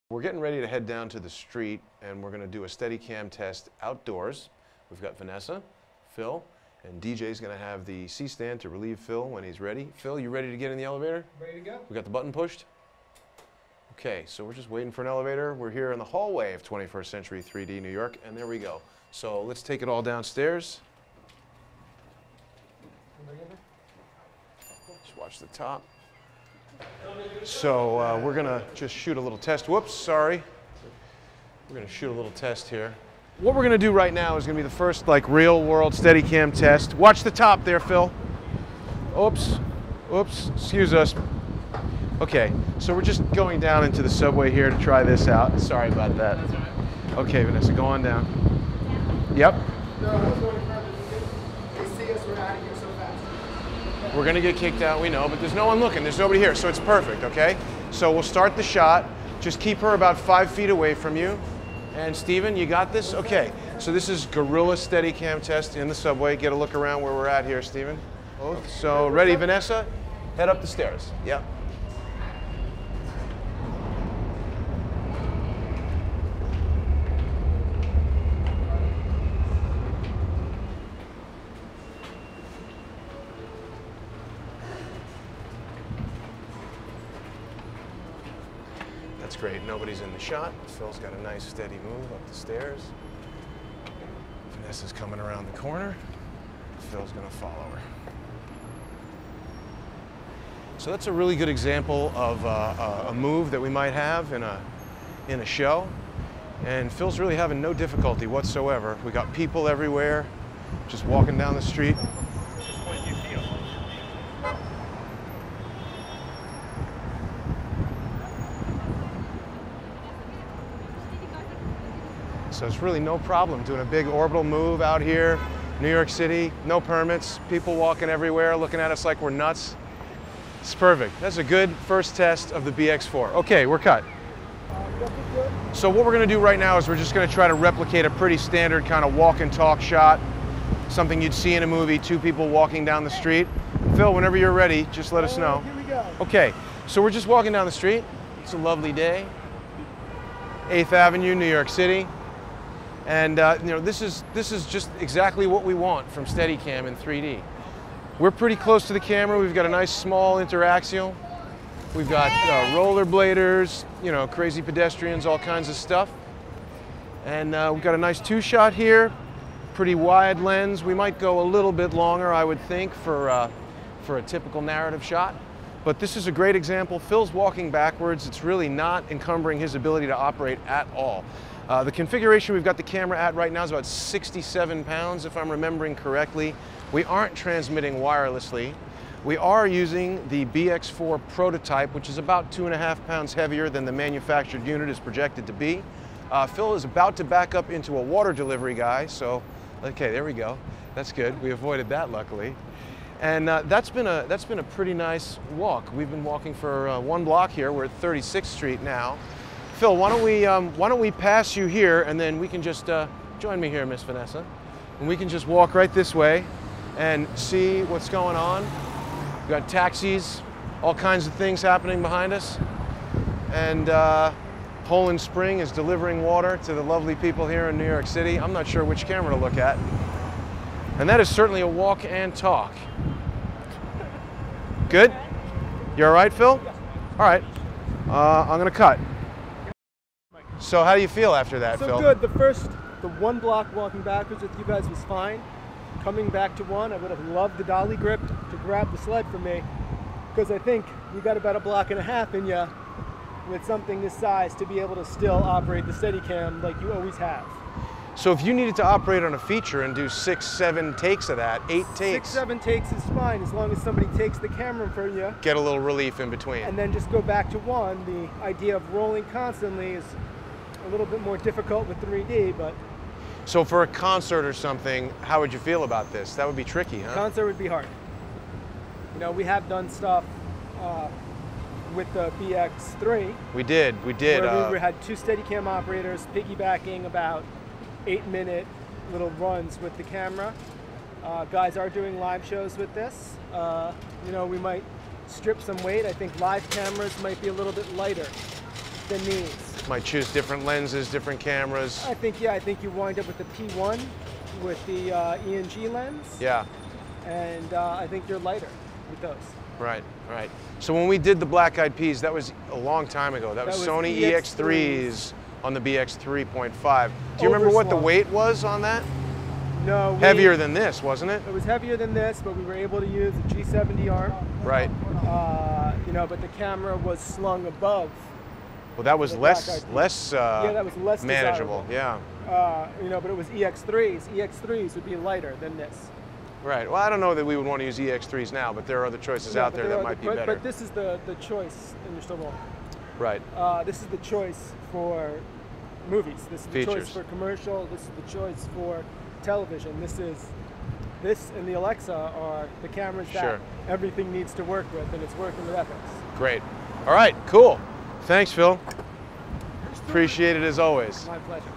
We're getting ready to head down to the street, and we're going to do a Steadicam test outdoors. We've got Vanessa, Phil, and DJ's going to have the C-stand to relieve Phil when he's ready. Phil, you ready to get in the elevator? Ready to go. We got the button pushed? Okay, so we're just waiting for an elevator. We're here in the hallway of 21st Century 3D New York, and there we go. So let's take it all downstairs. Just watch the top. So we're gonna just shoot a little test. Whoops, sorry. We're gonna shoot a little test here. What we're gonna do right now is gonna be the first real world Steadicam test. Watch the top there, Phil. Oops, oops, excuse us. Okay, so we're just going down into the subway here to try this out. Sorry about that. Okay, Vanessa, go on down. Yep. We're gonna get kicked out, we know, but there's no one looking, there's nobody here, so it's perfect, okay? So we'll start the shot. Just keep her about 5 feet away from you. And Steven, you got this? Okay, so this is Gorilla Steadicam test in the subway. Get a look around where we're at here, Steven. Both. So ready, Vanessa? Head up the stairs. Yep. That's great, nobody's in the shot. Phil's got a nice steady move up the stairs. Vanessa's coming around the corner. Phil's gonna follow her. So that's a really good example of a move that we might have in a show. And Phil's really having no difficulty whatsoever. We got people everywhere, just walking down the street. So it's really no problem doing a big orbital move out here, New York City, no permits, people walking everywhere, looking at us like we're nuts. It's perfect. That's a good first test of the BX4. Okay, we're cut. So what we're gonna do right now is we're just gonna try to replicate a pretty standard kind of walk and talk shot, something you'd see in a movie, two people walking down the street. Phil, whenever you're ready, just let us know. Here we go. Okay, so we're just walking down the street. It's a lovely day. 8th Avenue, New York City. And you know, this is just exactly what we want from Steadicam in 3D. We're pretty close to the camera. We've got a nice small interaxial. We've got rollerbladers, you know, crazy pedestrians, all kinds of stuff. And we've got a nice 2-shot here, pretty wide lens. We might go a little bit longer, I would think, for a typical narrative shot. But this is a great example. Phil's walking backwards. It's really not encumbering his ability to operate at all. The configuration we've got the camera at right now is about 67 pounds, if I'm remembering correctly. We aren't transmitting wirelessly. We are using the BX4 prototype, which is about 2.5 pounds heavier than the manufactured unit is projected to be. Phil is about to back up into a water delivery guy, so, okay, there we go. That's good. We avoided that, luckily. And that's been a pretty nice walk. We've been walking for 1 block here. We're at 36th Street now. Phil, why don't we pass you here, and then we can just join me here, Miss Vanessa, and we can just walk right this way and see what's going on. We've got taxis, all kinds of things happening behind us, and Poland Spring is delivering water to the lovely people here in New York City. I'm not sure which camera to look at, and that is certainly a walk and talk. Good? You all right, Phil? All right. I'm gonna cut. So how do you feel after that, Phil? So good. The 1 block walking backwards with you guys was fine. Coming back to 1, I would have loved the dolly grip to grab the sled for me, because I think you got about 1.5 blocks in you with something this size to be able to still operate the Steadicam like you always have. So if you needed to operate on a feature and do 6, 7 takes of that, 8 takes. 6, 7 takes is fine, as long as somebody takes the camera from you. Get a little relief in between. And then just go back to 1. The idea of rolling constantly is a little bit more difficult with 3D, but... So for a concert or something, how would you feel about this? That would be tricky, huh? Concert would be hard. You know, we have done stuff with the BX3. We did. Where we had 2 Steadicam operators piggybacking about 8-minute little runs with the camera. Guys are doing live shows with this. You know, we might strip some weight. I think live cameras might be a little bit lighter than these. Might choose different lenses, different cameras. I think you wind up with the P1 with the ENG lens. Yeah. And I think you're lighter with those. Right, right. So when we did the Black Eyed Peas, that was a long time ago. That was Sony EX3s on the BX3.5. Do you remember what the weight was on that? No. Heavier than this, wasn't it? It was heavier than this, but we were able to use a G70 arm. Right. You know, but the camera was slung above. Well, that was less yeah, that was less manageable. Desirable. Yeah. You know, but it was EX3s. EX3s would be lighter than this. Right. Well, I don't know that we would want to use EX3s now, but there are other choices out there that might be better. But this is the choice, and you're still wrong. Right. This is the choice for movies. This is the choice for commercial. This is the choice for television. This and the Alexa are the cameras that everything needs to work with, and it's working with Epix. Great. All right, cool. Thanks, Phil. Appreciate it as always. My pleasure.